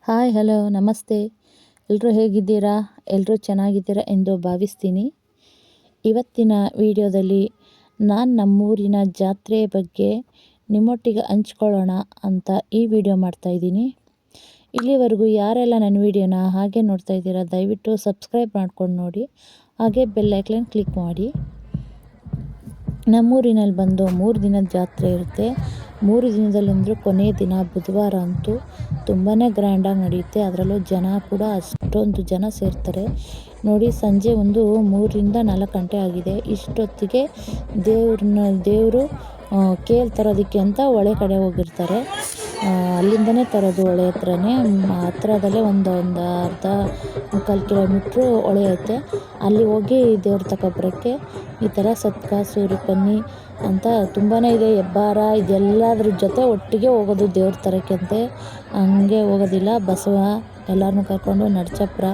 Hi hello ನಮಸ್ತೆ. ಎಲ್ಲರೂ ಹೇಗಿದ್ದೀರಾ? ಎಲ್ಲರೂ ಚೆನ್ನಾಗಿದ್ದೀರಾ ಎಂದು ಭಾವಿಸ್ತೀನಿ. ಇವತ್ತಿನ ವಿಡಿಯೋದಲ್ಲಿ ನಾನು ನಮ್ಮೂರಿನ ಜಾತ್ರೆ ಬಗ್ಗೆ ನಿಮ್ಮೊಟ್ಟಿಗೆ ಹಂಚ್ಕೊಳ್ಳೋಣ ಅಂತ ಈ ವಿಡಿಯೋ ಮಾಡ್ತಾಯಿದ್ದೀನಿ. ಇಲ್ಲಿವರೆಗೂ ಯಾರೆಲ್ಲ ನನ್ನ ವಿಡಿಯೋನ ಹಾಗೆ ನೋಡ್ತಾ ಇದ್ದೀರಾ ದಯವಿಟ್ಟು ಸಬ್ಸ್ಕ್ರೈಬ್ ಮಾಡ್ಕೊಂಡು ನೋಡಿ, ಹಾಗೆ ಬೆಲ್ ಐಕಾನ್ ಕ್ಲಿಕ್ ಮಾಡಿ. ನಮ್ಮೂರಿನಲ್ಲಿ ಬಂದು 3 ದಿನದ ಜಾತ್ರೆ ಇರುತ್ತೆ. 3 ದಿನದಲ್ಲಂದರೂ ಕೊನೆಯ ದಿನ ಬುಧವಾರ ಅಂತೂ ತುಂಬಾ ಗ್ರ್ಯಾಂಡಾಗಿ ನಡೆಯುತ್ತೆ. ಅದರಲ್ಲೂ ಜನ ಕೂಡ ಅಷ್ಟೊಂದು ಜನ ಸೇರ್ತಾರೆ ನೋಡಿ. ಸಂಜೆ ಒಂದು 3ರಿಂದ 4 ಗಂಟೆ ಆಗಿದೆ. ಇಷ್ಟೊತ್ತಿಗೆ ದೇವರು ಕೇಲ್ ತರೋದಕ್ಕೆ ಅಂತ ಹೊಳೆ ಕಡೆ ಹೋಗಿರ್ತಾರೆ. ಅಲ್ಲಿಂದನೇ ತರೋದು, ಹೊಳೆ ಹತ್ರದಲ್ಲೇ ಒಂದು ಅರ್ಧ ಮುಕ್ಕಾಲು ಕಿಲೋಮೀಟ್ರು ಹೊಳೆ ಐತೆ. ಅಲ್ಲಿ ಹೋಗಿ ದೇವ್ರ ತಗೊಬರೋಕ್ಕೆ ಈ ಥರ ಸತ್ಕ ಸೂರ್ಯಪನ್ನಿ ಅಂತ ತುಂಬಾ ಇದೆ. ಹೆಬ್ಬಾರ ಇದೆಲ್ಲದ್ರ ಜೊತೆ ಒಟ್ಟಿಗೆ ಹೋಗೋದು ದೇವ್ರ ತರೋಕ್ಕಂತೆ. ಹಂಗೆ ಹೋಗೋದಿಲ್ಲ, ಬಸವ ಎಲ್ಲರನ್ನೂ ಕರ್ಕೊಂಡು ನಡ್ಚಪ್ರ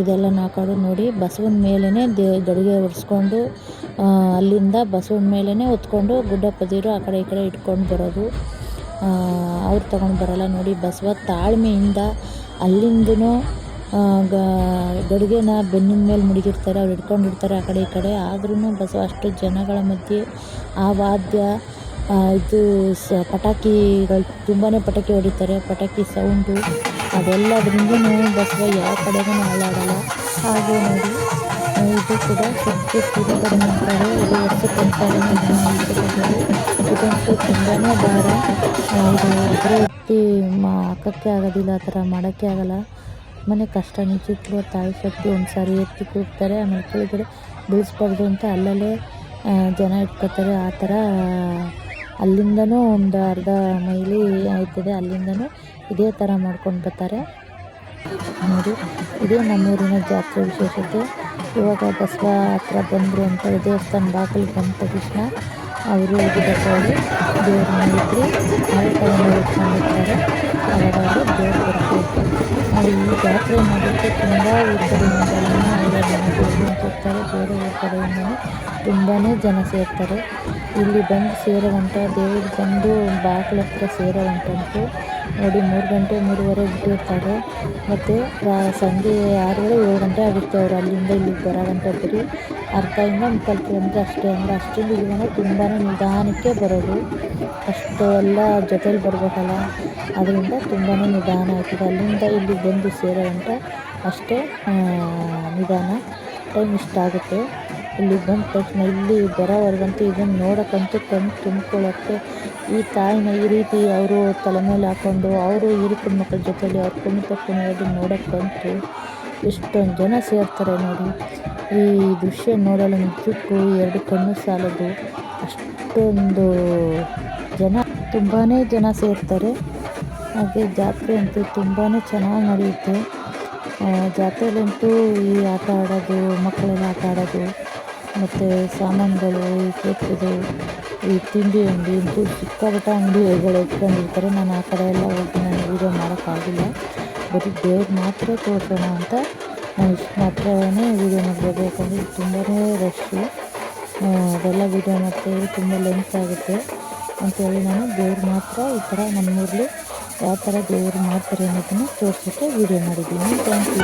ಇದೆಲ್ಲ ಹಾಕೊಂಡು ನೋಡಿ ಬಸವನ ಮೇಲೇ ಗಡಿಗೆ ಒರೆಸ್ಕೊಂಡು ಅಲ್ಲಿಂದ ಬಸವನ ಮೇಲೇ ಹೊತ್ಕೊಂಡು ಗುಡ್ಡ ಪದಿರು ಆ ಕಡೆ ಈ ಕಡೆ ಇಟ್ಕೊಂಡು ಬರೋದು. ಅವ್ರು ತೊಗೊಂಡು ಬರೋಲ್ಲ ನೋಡಿ. ಬಸವ ತಾಳ್ಮೆಯಿಂದ ಅಲ್ಲಿಂದನೂ ಗಡಿಗೆನ ಬೆನ್ನಿನ ಮೇಲೆ ಮುಡಿಗಿರ್ತಾರೆ, ಅವ್ರು ಇಟ್ಕೊಂಡಿರ್ತಾರೆ ಆ ಕಡೆ ಈ ಕಡೆ. ಆದ್ರೂ ಬಸವ ಅಷ್ಟು ಜನಗಳ ಮಧ್ಯೆ ಆ ವಾದ್ಯ ಇದು ಪಟಾಕಿಗಳು ತುಂಬಾ ಪಟಾಕಿ ಹೊಡಿತಾರೆ, ಪಟಾಕಿ ಸೌಂಡು ಅದೆಲ್ಲದ್ರಿಂದನೂ ಬಸವ ಯಾವ ಕಡೆಗೂ ಹಾಳಾಡಲ್ಲ. ಹಾಗೆ ನೋಡಿ ಇದು ಕೂಡ ಸದ್ಯ ತಿರುಗಡೆ ಮಾಡ್ತಾರೆ. ಇದು ವರ್ಷಕ್ಕೊಂದ್ಸಲ ಇದಂತೂ ತುಂಬಾ ಭಾರ. ಇದು ಇಬ್ಬರೇ ಎತ್ತಿ ಹಾಕೋಕ್ಕೆ ಆಗೋದಿಲ್ಲ, ಆ ಥರ ಮಾಡೋಕ್ಕೆ ಆಗಲ್ಲ. ಮನೆ ಕಷ್ಟ ನಿಜಕ್ಕೂ. ತಾಯಿ ಶಕ್ತಿ ಒಂದು ಸಾರಿ ಎತ್ತಿ ಕೂಗ್ತಾರೆ, ಆಮೇಲೆ ಕೆಳಗಡೆ ಬೀಳಿಸ್ಬಾರ್ದು ಅಂತ ಅಲ್ಲಲ್ಲೇ ಜನ ಇಟ್ಕೋತಾರೆ. ಆ ಥರ ಅಲ್ಲಿಂದನೂ ಒಂದು ಅರ್ಧ ಮೈಲಿ ಆಯ್ತದೆ, ಅಲ್ಲಿಂದನೂ ಇದೇ ಥರ ಮಾಡ್ಕೊಂಡು ಬರ್ತಾರೆ ನೋಡಿ. ಇದೇ ನಮ್ಮೂರಿನ ಜಾತ್ರೆ ವಿಶೇಷತೆ. ಇವಾಗ ಬಸವ ಹತ್ರ ಬಂದರು ಅಂತ ದೇವಸ್ಥಾನ ಬಾಗಿಲು ಬಂದ ತಕ್ಷಣ ಅವರು ಗಿಡಕ್ಕೋಗಿ ದೇವ್ರನ್ನ ಇಟ್ಟರೆ ಮಳೆ ತಗೊಂಡು ಇಟ್ಕೊಂಡಿರ್ತಾರೆ. ಅವಾಗ ಅವರು ದೇವ್ರು ಬರ್ತಾರೆ ನೋಡಿ. ಈ ಜಾತ್ರೆ ಮಾಡೋಕ್ಕೆ ತುಂಬ ಊರ ಕಡೆಯಿಂದಲೂ ಹೋಗ್ತಾರೆ, ಬೇರೆ ಊರ ಕಡೆಯಿಂದಲೂ ತುಂಬಾ ಜನ ಸೇರ್ತಾರೆ. ಇಲ್ಲಿ ಬಂದು ಸೇರೋ ಗಂಟ ದೇವ್ರು ಬಂದು ಬಾಗಿಲ ಹತ್ರ ಸೇರೋ ಗಂಟಂತೂ ನೋಡಿ 3 ಗಂಟೆ 3:30 ಬಿಟ್ಟಿರ್ತಾರೆ. ಮತ್ತು ಸಂಜೆ 6:30 7 ಗಂಟೆ ಆಗುತ್ತೆ ಅವರು ಅಲ್ಲಿಂದ ಇಲ್ಲಿಗೆ ಬರೋ ಗಂಟೆ. ಬರೀ ಅರ್ಧದಿಂದ ಮುಕ್ಕಾಲು ಕಿಲೋಮೀಟ್ರ್ ಅಷ್ಟೇ. ಅಂದರೆ ಅಷ್ಟೊಂದು ಜನ ತುಂಬಾ ನಿಧಾನಕ್ಕೆ ಬರೋದು. ಅಷ್ಟು ಎಲ್ಲ ಜೊತೇಲಿ ಬರಬೇಕಲ್ಲ, ಅದರಿಂದ ತುಂಬಾ ನಿಧಾನ ಆಗ್ತದೆ. ಅಲ್ಲಿಂದ ಇಲ್ಲಿಗೆ ಬಂದು ಸೇರೋ ಗಂಟ ಅಷ್ಟೇ ನಿಧಾನ, ಟೈಮ್ ಇಷ್ಟ ಆಗುತ್ತೆ. ಇಲ್ಲಿಗೆ ಬಂದ ತಕ್ಷಣ ಇಲ್ಲಿ ಬರೋವರೆಗಂತೂ ಇದನ್ನು ನೋಡೋಕ್ಕಂತೂ ಕಣ್ಣು ತುಂಬಿಕೊಳ್ಳೋಕ್ಕೆ ಈ ತಾಯಿನ ಈ ರೀತಿ ಅವರು ತಲೆ ಮೇಲೆ ಹಾಕ್ಕೊಂಡು ಅವರು ಹಿರಿಕರ ಮಕ್ಕಳ ಜೊತೆಲಿ ಅವ್ರು ಕುಣಿಯೋದು ನೋಡೋಕ್ಕಂತೂ ಎಷ್ಟೊಂದು ಜನ ಸೇರ್ತಾರೆ ನೋಡಿ. ಈ ದೃಶ್ಯ ನೋಡಲು ನಿಜಕ್ಕೂ 2 ಕಣ್ಣು ಸಾಲದು, ಅಷ್ಟೊಂದು ಜನ ತುಂಬಾ ಜನ ಸೇರ್ತಾರೆ. ಹಾಗೆ ಜಾತ್ರೆ ಅಂತೂ ತುಂಬಾ ಚೆನ್ನಾಗಿ ನಡೆಯುತ್ತೆ. ಜಾತ್ರೆಯಲ್ಲಂತೂ ಈ ಆಟ ಆಡೋದು, ಮಕ್ಕಳೆಲ್ಲ ಆಟ ಆಡೋದು, ಮತ್ತು ಸಾಮಾನುಗಳು, ಈ ಕೆತ್ತದು, ಈ ತಿಂಡಿ ಅಂಗಡಿ ಅಂತೂ ಸಿಕ್ಕಾಪಟ್ಟೆ ಅಂಗಡಿಗಳು ಇಟ್ಕೊಂಡಿರ್ತಾರೆ. ನಾನು ಆ ಕಡೆ ಎಲ್ಲ ಹೋಗಿ ನಾನು ವೀಡಿಯೋ ಮಾಡೋಕ್ಕಾಗಿಲ್ಲ, ಬರೀ ದೇವ್ರು ಮಾತ್ರ ತೋರಿಸೋಣ ಅಂತ ನಾನು ಇಷ್ಟು ಮಾತ್ರನೇ ವೀಡಿಯೋ ಮಾಡಬೇಕು. ಯಾಕಂದರೆ ತುಂಬಾ ರಶ್ಶು, ಅದೆಲ್ಲ ವೀಡಿಯೋ ಮಾಡ್ತಾಯಿದ್ರೆ ತುಂಬ ಲೆಂತ್ ಆಗುತ್ತೆ ಅಂಥೇಳಿ ನಾನು ದೇವ್ರು ಮಾತ್ರ ಈ ಥರ ನಮ್ಮೂರಲ್ಲಿ ಯಾವ ಥರ ದೇವರು ಮಾಡ್ತಾರೆ ಅನ್ನೋದನ್ನು ತೋರಿಸೋಕ್ಕೆ ವೀಡಿಯೋ ಮಾಡಿದ್ದೀನಿ. Thank you.